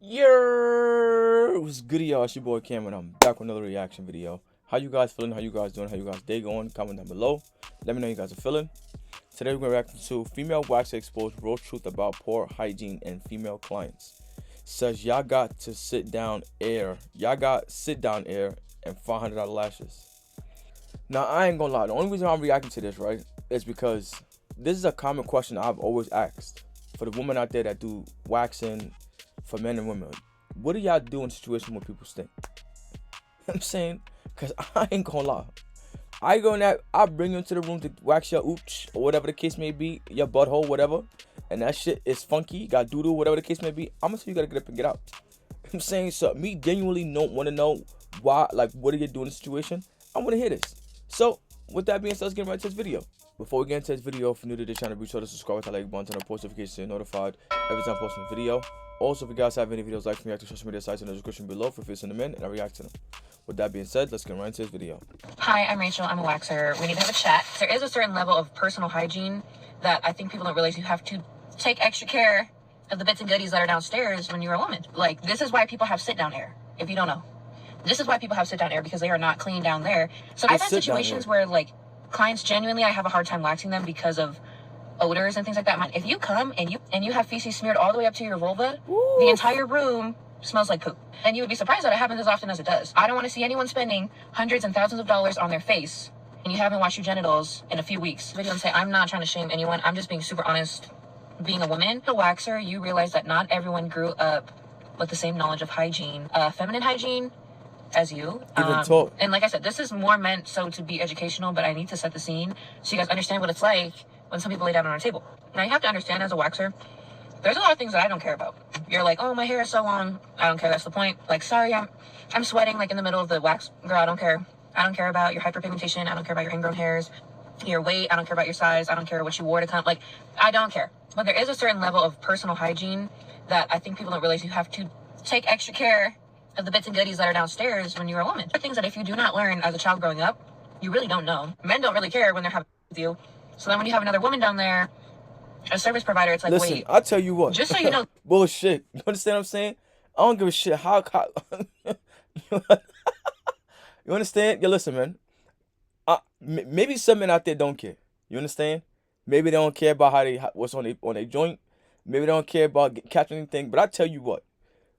Yeah, what's good, y'all? It's your boy Cam, and I'm back with another reaction video. How you guys feeling? How you guys doing? How you guys day going? Comment down below. Let me know how you guys are feeling. Today we're gonna react to female waxer expose raw truth about poor hygiene and female clients. Says y'all got to sit down air. Y'all got sit down air and $500 lashes. Now I ain't gonna lie. The only reason I'm reacting to this, right, is because this is a common question I've always asked for the women out there that do waxing for men and women. What do y'all do in situations where people stink? I'm saying, cause I ain't gonna lie. I go in that, I bring you into the room to wax your ooch or whatever the case may be, your butthole, whatever, and that shit is funky, got doo doo, whatever the case may be. I'm gonna tell you, gotta get up and get out. I'm saying, so me genuinely don't want to know why, like, what are you doing in the situation? I want to hear this. So, with that being said, let's get right to this video. Before we get into this video, if you're new to this channel, be sure to subscribe with the like button and post notifications so you're notified every time I post a video. Also, if you guys have any videos like me, react to social media sites in the description below for send them in and I react to them. With that being said, let's get right into this video. Hi, I'm Rachel. I'm a waxer. We need to have a chat. There is a certain level of personal hygiene that I think people don't realize you have to take extra care of the bits and goodies that are downstairs when you're a woman. Like, this is why people have sit-down air, if you don't know. This is why people have sit-down air, because they are not clean down there. So I've had situations where, like, clients genuinely, I have a hard time waxing them because of odors and things like that. If you come and you have feces smeared all the way up to your vulva, the entire room smells like poop. And you would be surprised that it happens as often as it does. I don't want to see anyone spending hundreds and thousands of dollars on their face and you haven't washed your genitals in a few weeks. Video and say, I'm not trying to shame anyone. I'm just being super honest. Being a woman, a waxer, you realize that not everyone grew up with the same knowledge of hygiene, feminine hygiene, as you. And like I said, this is more meant so to be educational, but I need to set the scene so you guys understand what it's like when some people lay down on a table. Now you have to understand, as a waxer, there's a lot of things that I don't care about. You're like, oh, my hair is so long. I don't care. That's the point. Like, sorry, I'm sweating like in the middle of the wax. Girl, I don't care. I don't care about your hyperpigmentation. I don't care about your ingrown hairs, your weight. I don't care about your size. I don't care what you wore to come. Like, I don't care. But there is a certain level of personal hygiene that I think people don't realize you have to take extra care of the bits and goodies that are downstairs when you're a woman. Things that if you do not learn as a child growing up, you really don't know. Men don't really care when they're having with you. So then when you have another woman down there, a service provider, it's like, listen, wait, I'll tell you what. Just so you know. Bullshit. You understand what I'm saying? I don't give a shit how you understand? Yeah, listen, man. Maybe some men out there don't care. You understand? Maybe they don't care about what's on their joint. Maybe they don't care about catching anything. But I tell you what,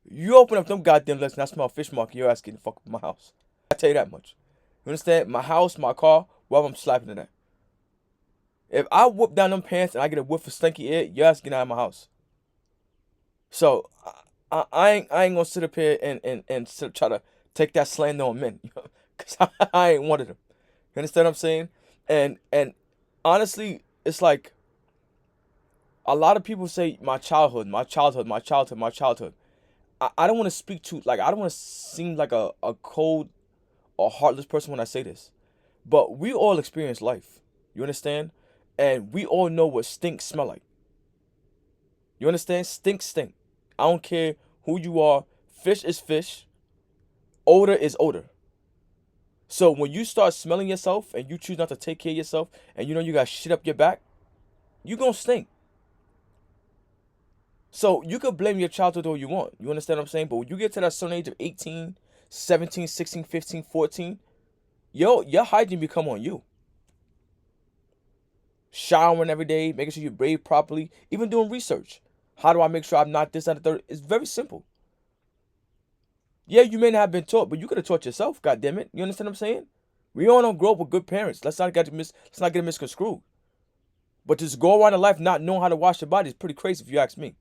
you open up them goddamn lips and I smell fish market, your ass getting fucked up my house. I tell you that much. You understand? My house, my car, well, I'm slapping it at. If I whoop down them pants and I get a whiff of stinky air, your ass getting out of my house. So I ain't gonna sit up here and try to take that slander on men, cause I ain't one of them. You understand what I'm saying? And honestly, it's like a lot of people say my childhood. I don't want to speak to, like, I don't want to seem like a cold or heartless person when I say this, but we all experience life. You understand? And we all know what stink smell like. You understand? Stink. I don't care who you are. Fish is fish. Odor is odor. So when you start smelling yourself and you choose not to take care of yourself and you know you got shit up your back, you gonna stink. So you could blame your childhood all you want. You understand what I'm saying? But when you get to that certain age of 18, 17, 16, 15, 14, your hygiene become on you. Showering every day, making sure you bathe properly, even doing research. How do I make sure I'm not this, that, and the third? It's very simple. Yeah, you may not have been taught, but you could have taught yourself, goddammit. You understand what I'm saying? We all don't grow up with good parents. Let's not get it misconstrued. But just go around in life not knowing how to wash your body is pretty crazy if you ask me.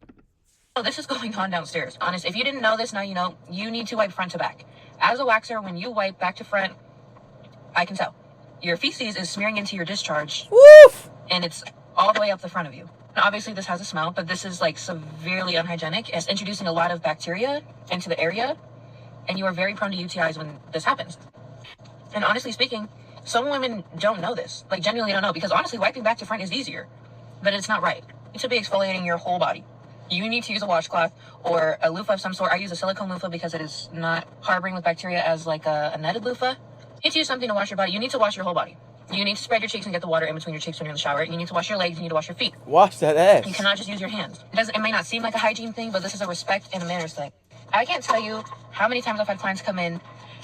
Oh, this is going on downstairs. Honest, if you didn't know this, now you know. You need to wipe front to back. As a waxer, when you wipe back to front, I can tell. Your feces is smearing into your discharge. Woof! And it's all the way up the front of you. And obviously this has a smell, but this is like severely unhygienic. It's introducing a lot of bacteria into the area, and you are very prone to UTIs when this happens. And honestly speaking, some women don't know this. Like, genuinely don't know, because honestly wiping back to front is easier, but it's not right. You should be exfoliating your whole body. You need to use a washcloth or a loofah of some sort. I use a silicone loofah because it is not harboring with bacteria as like a netted loofah. You need to use something to wash your body. You need to wash your whole body. You need to spread your cheeks and get the water in between your cheeks when you're in the shower. You need to wash your legs. You need to wash your feet. Wash that ass. You cannot just use your hands. It may not seem like a hygiene thing, but this is a respect and a manners thing. I can't tell you how many times I've had clients come in,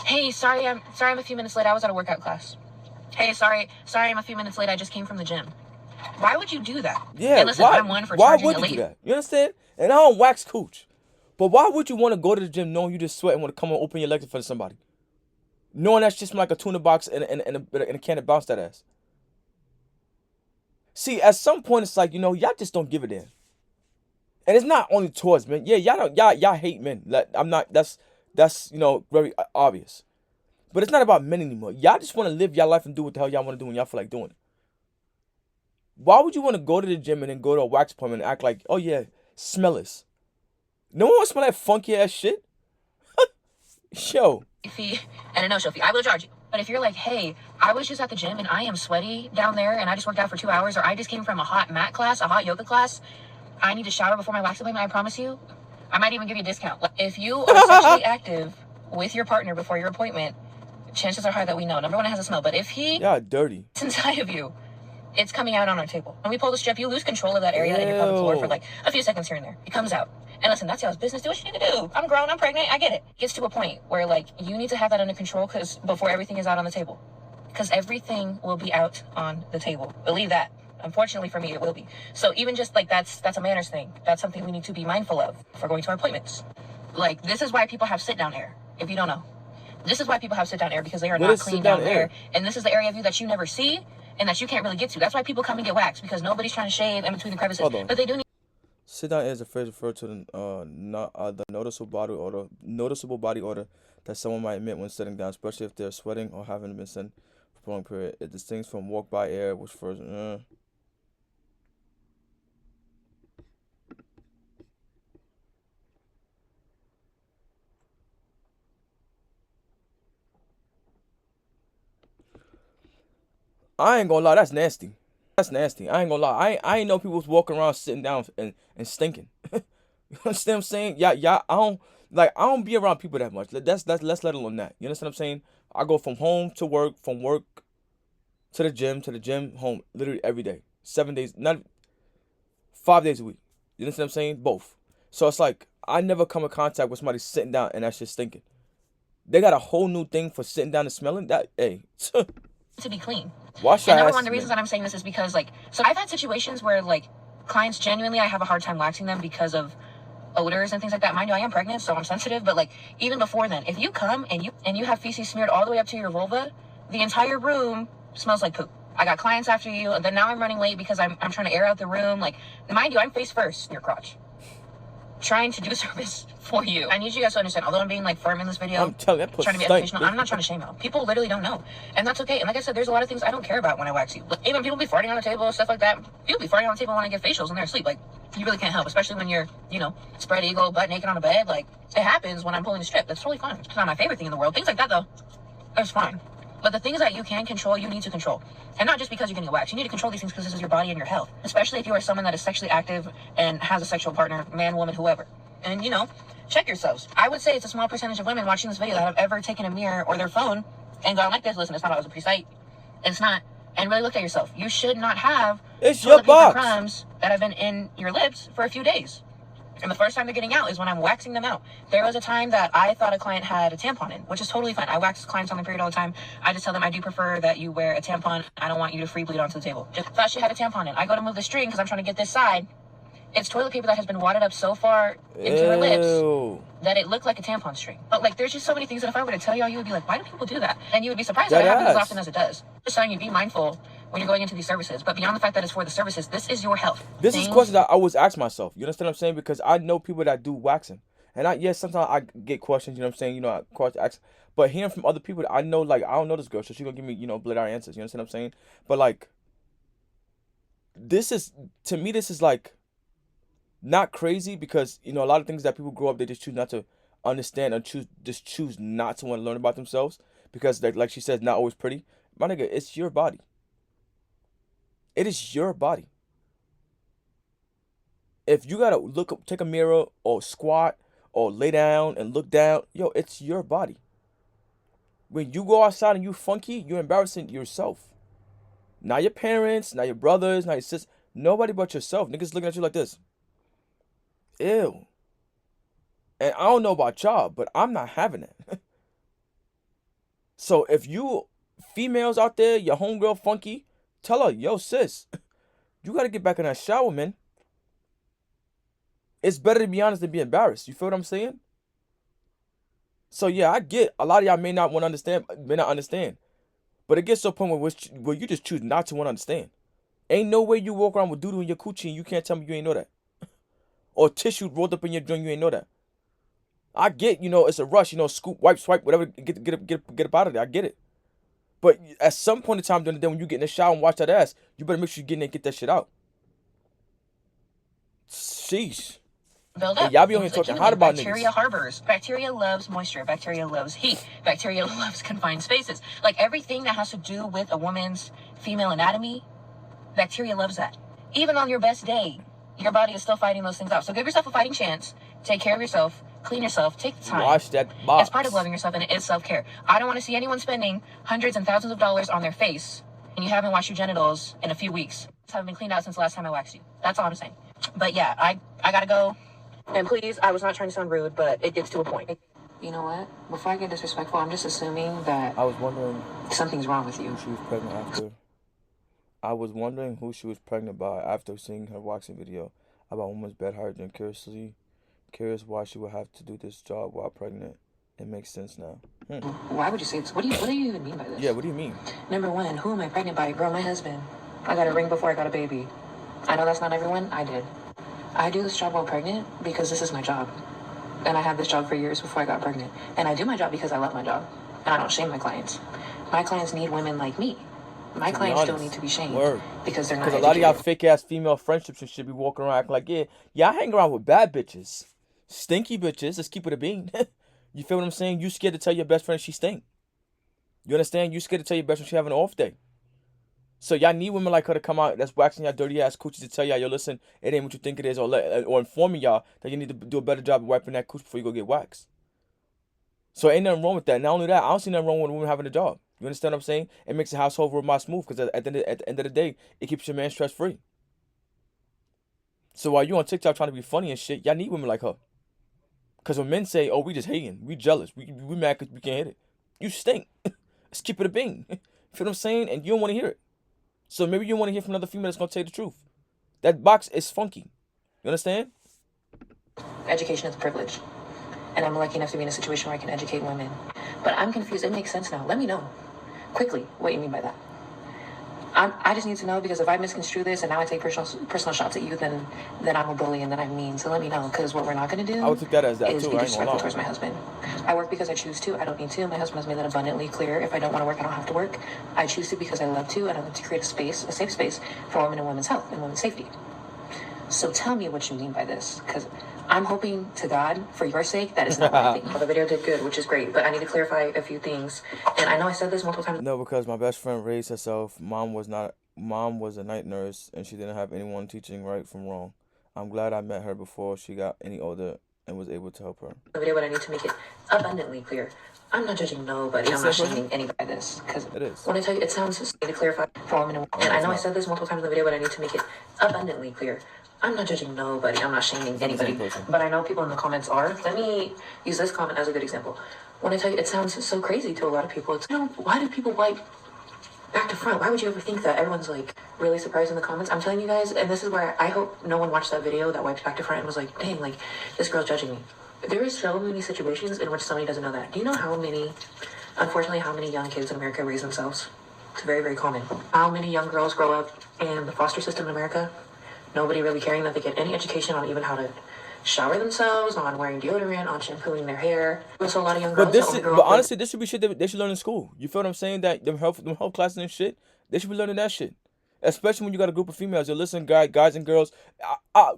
hey, sorry I'm a few minutes late, I was at a workout class. Hey, sorry I'm a few minutes late, I just came from the gym. Why would you do that? Yeah, and listen, why? I'm one for Why charging would a you late. do that? You understand? And I don't wax cooch, but why would you want to go to the gym knowing you just sweat and want to come and open your legs in front of somebody, knowing that's just like a tuna box and a can of bounce that ass? See, at some point it's like, y'all just don't give a damn. And it's not only towards men. Yeah, y'all hate men. Like, I'm not. That's very obvious. But it's not about men anymore. Y'all just want to live your life and do what the hell y'all want to do when y'all feel like doing it. Why would you want to go to the gym and then go to a wax appointment and act like, oh yeah, smellers? No one wants to smell that funky ass shit. Yo. Fee and a no-show fee. I will charge you. But if you're like, hey, I was just at the gym and I am sweaty down there and I just worked out for 2 hours, or I just came from a hot mat class, a hot yoga class, I need to shower before my wax appointment, I promise you, I might even give you a discount. If you are sexually active with your partner before your appointment, chances are high that we know. Number one, it has a smell. But if he y'all dirty inside of you, it's coming out on our table. When we pull the strip, you lose control of that area in your pelvic floor for like a few seconds here and there. It comes out. And listen, that's y'all's business. Do what you need to do. I'm grown. I'm pregnant. I get it. It gets to a point where like you need to have that under control because before everything is out on the table. Because everything will be out on the table. Believe that. Unfortunately for me, it will be. So even just like that's a manners thing. That's something we need to be mindful of for going to our appointments. Like this is why people have sit down air. If you don't know, this is why people have sit down air because they are not clean down there. And this is the area of you that you never see and that you can't really get to. That's why people come and get waxed because nobody's trying to shave in between the crevices. But they do need. Sit down is a phrase referred to the noticeable body odor that someone might emit when sitting down, especially if they're sweating or haven't been sitting for a long period. It distinguishes from walk by air, which first. I ain't gonna lie, that's nasty. That's nasty. I ain't gonna lie. I ain't know people was walking around sitting down and stinking. You understand what I'm saying? Yeah. I don't be around people that much. Let's let alone that. You understand what I'm saying? I go from home to work, from work to the gym, home, literally every day. 7 days, not 5 days a week. You understand what I'm saying? Both. So it's like I never come in contact with somebody sitting down and that shit stinking. They got a whole new thing for sitting down and smelling. That hey. To be clean. Wash your and number ass, one, the reasons that I'm saying this is because like, so I've had situations where like clients genuinely, I have a hard time waxing them because of odors and things like that. Mind you, I am pregnant, so I'm sensitive. But like even before then, if you come and you have feces smeared all the way up to your vulva, the entire room smells like poop. I got clients after you, and then now I'm running late because I'm trying to air out the room. Like, mind you, I'm face first in your crotch, trying to do service for you. I need you guys to understand, although I'm being like firm in this video, I'm telling you, trying to be educational, I'm not trying to shame out. People literally don't know. And that's okay. And like I said, there's a lot of things I don't care about when I wax you. Like, even people be farting on the table, stuff like that. People be farting on the table when I give facials and they're asleep. Like, you really can't help, especially when you're, spread eagle, butt naked on a bed. Like, it happens when I'm pulling the strip. That's totally fine. It's not my favorite thing in the world. Things like that, though, it's fine. But the things that you can control, you need to control. And not just because you're getting waxed. You need to control these things because this is your body and your health. Especially if you are someone that is sexually active and has a sexual partner, man, woman, whoever. And, check yourselves. I would say it's a small percentage of women watching this video that have ever taken a mirror or their phone and gone like this. Listen, it's not always a pretty sight. It's not. And really looked at yourself. You should not have your box crumbs that have been in your lips for a few days. And the first time they're getting out is when I'm waxing them out. There was a time that I thought a client had a tampon in, which is totally fine. I wax clients on their period all the time. I just tell them I do prefer that you wear a tampon. I don't want you to free bleed onto the table. Just thought she had a tampon in. I go to move the string because I'm trying to get this side. It's toilet paper that has been wadded up so far into her lips that it looked like a tampon string. But like, there's just so many things that if I were to tell y'all, you would be like, why do people do that? And you would be surprised that it happens as often as it does. Just telling you, be mindful when you're going into these services. But beyond the fact that it's for the services, this is your health. This is questions I always ask myself. You understand what I'm saying? Because I know people that do waxing. And sometimes I get questions, you know what I'm saying? I ask. But hearing from other people, I know, like, I don't know this girl, so she's going to give me, blurred out answers. You understand what I'm saying? But, like, to me, this is, like, not crazy because, a lot of things that people grow up, they just choose not to understand or choose not to want to learn about themselves because, like she says, not always pretty. My nigga, it's your body. It is your body. If you gotta take a mirror or squat or lay down and look down, it's your body. When you go outside and you funky, you're embarrassing yourself. Not your parents, not your brothers, not your sisters, nobody but yourself. Niggas looking at you like this. Ew. And I don't know about y'all, but I'm not having it. So if you females out there, your homegirl funky, tell her, yo, sis, you gotta get back in that shower, man. It's better to be honest than be embarrassed. You feel what I'm saying? So yeah, I get a lot of y'all may not want to understand, may not understand, but it gets to a point where you just choose not to want to understand. Ain't no way you walk around with doodoo in your coochie and you can't tell me you ain't know that, or tissue rolled up in your joint, you ain't know that. I get, it's a rush, scoop, wipe, swipe, whatever, get up out of there. I get it. But at some point in time during the day when you get in the shower and wash that ass, you better make sure you get in there and get that shit out. Sheesh. Build And up. y'all be on here talking hot about Bacteria niggas. harbors. Bacteria loves moisture. Bacteria loves heat. Bacteria loves confined spaces. Like everything that has to do with a woman's female anatomy, bacteria loves that. Even on your best day, your body is still fighting those things out. So give yourself a fighting chance. Take care of yourself. Clean yourself. Take the time. Wash that box. It's part of loving yourself, and it is self-care. I don't want to see anyone spending hundreds and thousands of dollars on their face and you haven't washed your genitals in a few weeks. Haven't been cleaned out since the last time I waxed you. That's all I'm saying. But yeah, I gotta go. And please, I was not trying to sound rude, but it gets to a point. You know what? Before I get disrespectful, I'm just assuming that I was wondering something's wrong with you. who she was pregnant after. I was wondering who she was pregnant by after seeing her waxing video about women's bed hygiene. Curious why she would have to do this job while pregnant. It makes sense now. Why would you say this? What do you even mean by this? Yeah, what do you mean? Number one, who am I pregnant by? Girl, my husband. I got a ring before I got a baby. I know that's not everyone. I did. I do this job while pregnant because this is my job. And I had this job for years before I got pregnant. And I do my job because I love my job. And I don't shame my clients. My clients need women like me. My clients don't need to be shamed because they're not. Because a lot of y'all fake ass female friendships and shit be walking around acting like, yeah, I hang around with bad bitches. Stinky bitches. Let's keep it a bean. You feel what I'm saying? You scared to tell your best friend she stink. You understand? You scared to tell your best friend she have an off day. So y'all need women like her to come out that's waxing y'all dirty ass coochies to tell y'all, yo, listen, it ain't what you think it is, or informing y'all that you need to do a better job of wiping that cooch before you go get waxed. So ain't nothing wrong with that. Not only that, I don't see nothing wrong with a woman having a job. You understand what I'm saying? It makes the household real more smooth because at the end of the day, it keeps your man stress free. So while you on TikTok trying to be funny and shit, y'all need women like her. Because when men say, oh, we just hating, we jealous, we mad because we can't hit it, you stink. Let's keep it a bean. You feel what I'm saying? And you don't want to hear it. So maybe you want to hear from another female that's going to tell you the truth. That box is funky. You understand? Education is a privilege. And I'm lucky enough to be in a situation where I can educate women. But I'm confused. It makes sense now. Let me know quickly what you mean by that. I just need to know, because if I misconstrue this and now I take personal shots at you, then I'm a bully and then I'm mean. So let me know, because what we're not going to do I would take that as that is too. be I ain't gonna disrespectful lie. towards my husband. I work because I choose to. I don't need to. My husband has made that abundantly clear. If I don't want to work, I don't have to work. I choose to because I love to, and I love to create a safe space for women and women's health and women's safety. So tell me what you mean by this, because I'm hoping to God, for your sake, that is not what I think. Well, the video did good, which is great, but I need to clarify a few things. And I know I said this multiple times. No, because my best friend raised herself. Mom was a night nurse, and she didn't have anyone teaching right from wrong. I'm glad I met her before she got any older and was able to help her. The video, but I need to make it abundantly clear. I'm not judging nobody. I'm not shaming anybody by this, because when I tell you, it sounds just need to clarify for women. And I know I said this multiple times in the video, but I need to make it abundantly clear. I'm not judging nobody. I'm not shaming anybody. But I know people in the comments are. Let me use this comment as a good example. When I tell you, it sounds so crazy to a lot of people. It's, why do people wipe back to front? Why would you ever think that? Everyone's like really surprised in the comments. I'm telling you guys, and this is where I hope no one watched that video that wiped back to front and was like, dang, like, this girl's judging me. There is so many situations in which somebody doesn't know that. Do you know unfortunately, how many young kids in America raise themselves? It's very, very common. How many young girls grow up in the foster system in America? Nobody really caring that they get any education on even how to shower themselves, on wearing deodorant, on shampooing their hair. There's a lot of young girls. But honestly, this should be shit that they should learn in school. You feel what I'm saying? That them health classes and shit, they should be learning that shit. Especially when you got a group of females. You listen, guys and girls.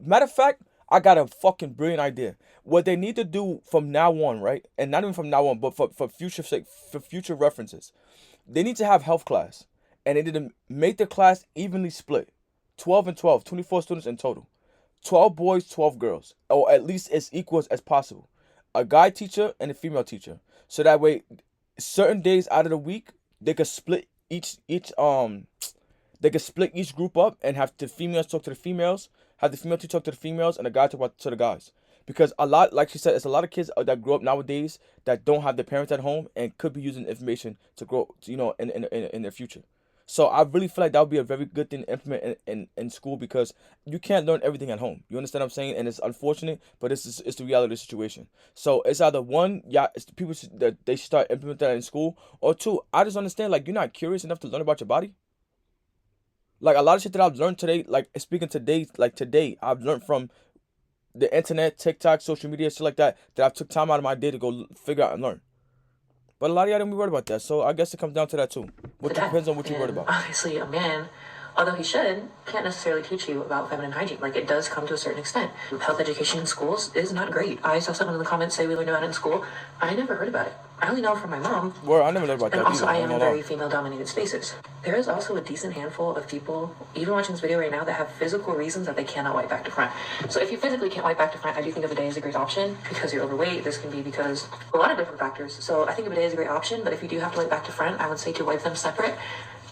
Matter of fact, I got a fucking brilliant idea. What they need to do from now on, right? And not even from now on, but for future sake, for future references, they need to have health class, and they need to make the class evenly split. 12 and 12, 24 students in total. 12 boys, 12 girls, or at least as equal as possible. A guy teacher and a female teacher. So that way, certain days out of the week, they could split each group up and have the females talk to the females, have the female teacher talk to the females, and the guy talk to the guys. Because a lot, like she said, it's a lot of kids that grow up nowadays that don't have their parents at home and could be using information to grow, in their future. So I really feel like that would be a very good thing to implement in school, because you can't learn everything at home. You understand what I'm saying? And it's unfortunate, but it's the reality of the situation. So it's either one, yeah, it's the people that they start implementing that in school, or two, I just understand, like, you're not curious enough to learn about your body. Like, a lot of shit that I've learned today, like speaking today, like today, I've learned from the internet, TikTok, social media, shit like that, that I've took time out of my day to go figure out and learn. But a lot of y'all don't be worried about that. So I guess it comes down to that too. What depends on what you're worried And about. obviously, a man, although he should, can't necessarily teach you about feminine hygiene. Like, it does come to a certain extent. Health education in schools is not great. I saw someone in the comments say we learned about it in school. I never heard about it. I only know from my mom. Well, I never learned about And that also, either. I am in Hold on. very female-dominated spaces. There is also a decent handful of people, even watching this video right now, that have physical reasons that they cannot wipe back to front. So if you physically can't wipe back to front, I do think a bidet is a great option because you're overweight. This can be because a lot of different factors. So I think a bidet is a great option, but if you do have to wipe back to front, I would say to wipe them separate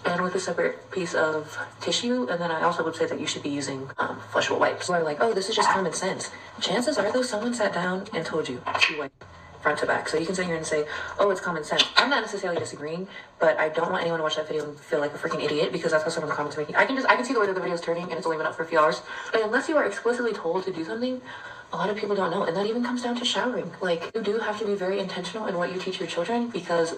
and with a separate piece of tissue. And then I also would say that you should be using flushable wipes. People are like, oh, this is just common sense. Chances are, though, someone sat down and told you to wipe front to back. So you can sit here and say, oh, it's common sense. I'm not necessarily disagreeing, but I don't want anyone to watch that video and feel like a freaking idiot, because that's how some of the comments are making. I can see the way that the video is turning, and it's only been up for a few hours. And unless you are explicitly told to do something, a lot of people don't know. And that even comes down to showering. Like, you do have to be very intentional in what you teach your children, because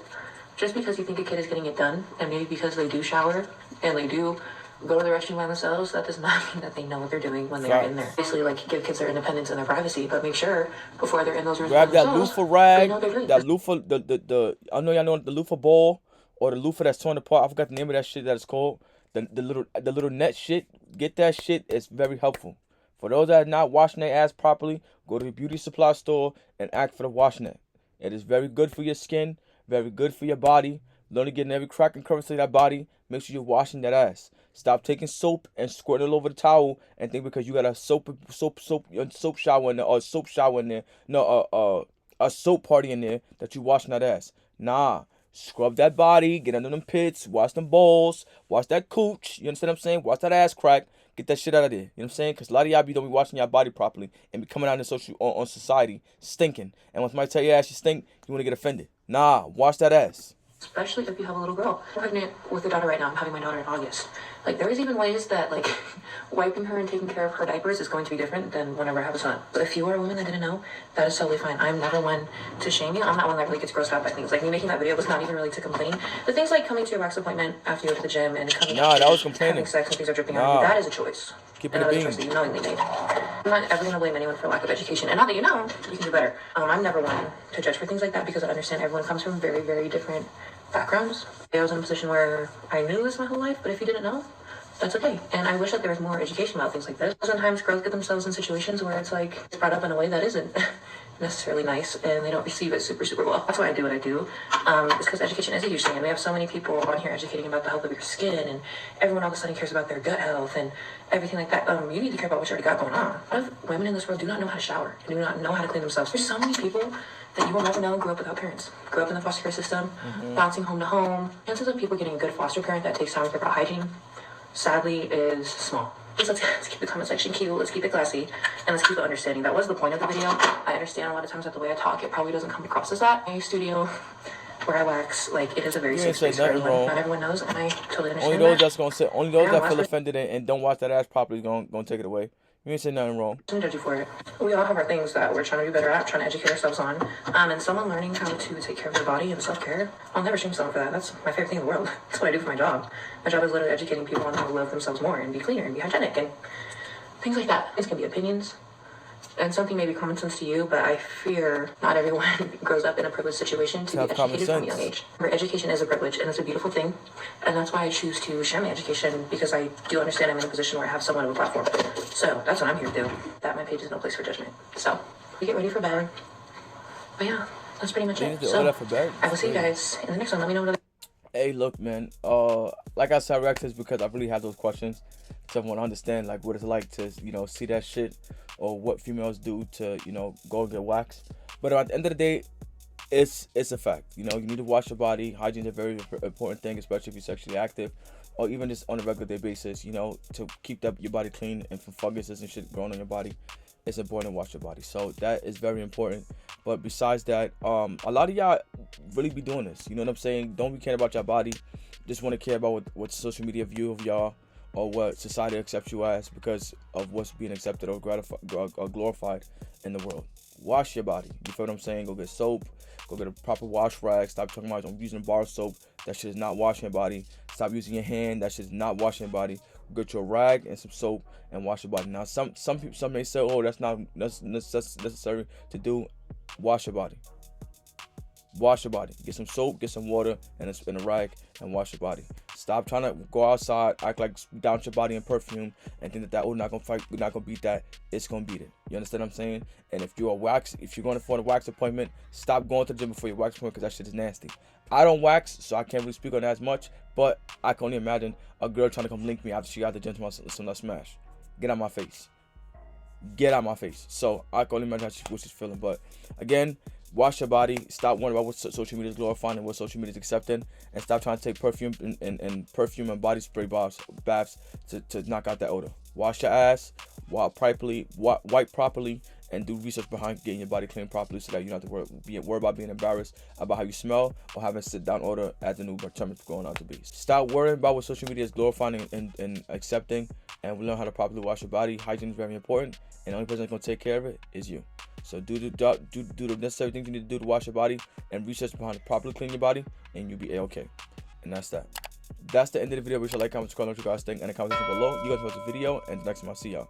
just because you think a kid is getting it done, and maybe because they do shower and they do go to the restroom by themselves, that does not mean that they know what they're doing when they're in there. Obviously, like, give kids their independence and their privacy, but make sure before they're in those rooms Grab by that themselves, loofah they rag, know what they're doing. that loofah, the I know y'all know the loofah ball, or the loofah that's torn apart. I forgot the name of that shit that it's called. The little net shit. Get that shit. It's very helpful. For those that are not washing their ass properly, go to the beauty supply store and ask for the wash net. It is very good for your skin, very good for your body. Learn to get in every crack and crevice of that body. Make sure you're washing that ass. Stop taking soap and squirting it over the towel and think because you got a soap shower in there, or a soap shower in there, no, a soap party in there, that you washing that ass. Nah. Scrub that body, get under them pits, wash them balls, wash that cooch, you understand what I'm saying? Wash that ass crack, get that shit out of there, you know what I'm saying? Because a lot of y'all don't be washing your body properly and be coming out in on society stinking. And when somebody tell your ass you stink, you want to get offended. Nah, wash that ass. Especially if you have a little girl. I'm pregnant with a daughter right now. I'm having my daughter in August. Like, there's even ways that, like, wiping her and taking care of her diapers is going to be different than whenever I have a son. So if you are a woman that didn't know, that is totally fine. I'm never one to shame you. I'm not one that really gets grossed out by things. Like, me making that video was not even really to complain. The things like coming to your wax appointment after you go to the gym and coming Nah, that was complaining. having sex and things are dripping out of you, that is a choice. Keep it And a that is a bean. choice that you knowingly made. I'm not ever going to blame anyone for lack of education. And now that you know, you can do better. I'm never one to judge for things like that, because I understand everyone comes from very, very different backgrounds. I was in a position where I knew this my whole life, but if you didn't know, that's okay. And I wish that there was more education about things like this. Sometimes girls get themselves in situations where it's like it's brought up in a way that isn't necessarily nice, and they don't receive it super, super well. That's why I do what I do. It's because education is a huge thing, and we have so many people on here educating about the health of your skin, and everyone all of a sudden cares about their gut health and everything like that. You need to care about what you already got going on. A lot of women in this world do not know how to shower and do not know how to clean themselves. There's so many people that you will never know grew up without parents, grew up in the foster care system, bouncing home to home. Chances of people getting a good foster parent that takes time to care about hygiene, sadly, is small. Let's keep the comment section cute, let's keep it classy, and let's keep it understanding. That was the point of the video. I understand a lot of times that the way I talk, it probably doesn't come across as that. My studio, where I wax, like, it is a very safe space for everyone. Not everyone knows, and I totally understand Only those that. that's gonna say, only those that feel offended and don't watch that ass properly is gonna take it away. You ain't say nothing wrong. I don't judge you for it. We all have our things that we're trying to be better at, trying to educate ourselves on. And someone learning how to take care of their body and self-care, I'll never shame someone for that. That's my favorite thing in the world. That's what I do for my job. My job is literally educating people on how to love themselves more and be cleaner and be hygienic and things like that. Things can be opinions, and something may be common sense to you, but I fear not everyone grows up in a privileged situation to be educated from a young age. Education is a privilege, and it's a beautiful thing, and that's why I choose to share my education, because I do understand I'm in a position where I have somewhat of a platform. So that's what I'm here to do. That my page is no place for judgment. So we get ready for bed. But yeah, that's pretty much it. So I will see you guys in the next one. Let me know what. Hey, look, man. Like I said, I react to this because I really have those questions. So I want to understand, like, what it's like to, see that shit, or what females do to, go and get waxed. But at the end of the day, it's a fact. You need to wash your body. Hygiene is a very important thing, especially if you're sexually active, or even just on a regular day basis. To keep your body clean and from funguses and shit growing on your body. it's important to wash your body. So that is very important. But besides that, a lot of y'all really be doing this. You know what I'm saying? Don't be caring about your body. Just want to care about what social media view of y'all or what society accepts you as because of what's being accepted or gratified or glorified in the world. Wash your body. You feel what I'm saying? Go get soap. Go get a proper wash rag. Stop talking about using bar soap. That shit is not washing your body. Stop using your hand. That shit is not washing your body. Get your rag and some soap and wash your body. Now, some may say, oh, that's not necessary to do. Wash your body. Wash your body. Get some soap, get some water, and a rag, and wash your body. Stop trying to go outside, act like down your body in perfume, and think that not gonna fight, not gonna beat that. It's gonna beat it. You understand what I'm saying? And if you're going for a wax appointment, stop going to the gym before your wax appointment because that shit is nasty. I don't wax, so I can't really speak on that as much. But I can only imagine a girl trying to come link me after she got the gym to some smash. Get out my face. Get out my face. So I can only imagine what she's feeling. But again, wash your body. Stop worrying about what social media is glorifying and what social media is accepting, and stop trying to take perfume and body spray baths to knock out that odor. Wash your ass, wipe properly, and do research behind getting your body clean properly so that you don't have to worry about being embarrassed about how you smell or having sit down odor as the new term is going out to be. Stop worrying about what social media is glorifying and accepting, and learn how to properly wash your body. Hygiene is very important, and the only person that's going to take care of it is you. So do the necessary things you need to do to wash your body and research behind to properly clean your body, and you'll be a-okay. And that's that. That's the end of the video. Be sure to like, comment, subscribe, what you guys think, and the comment section below. You guys watch the video, and next time I'll see y'all.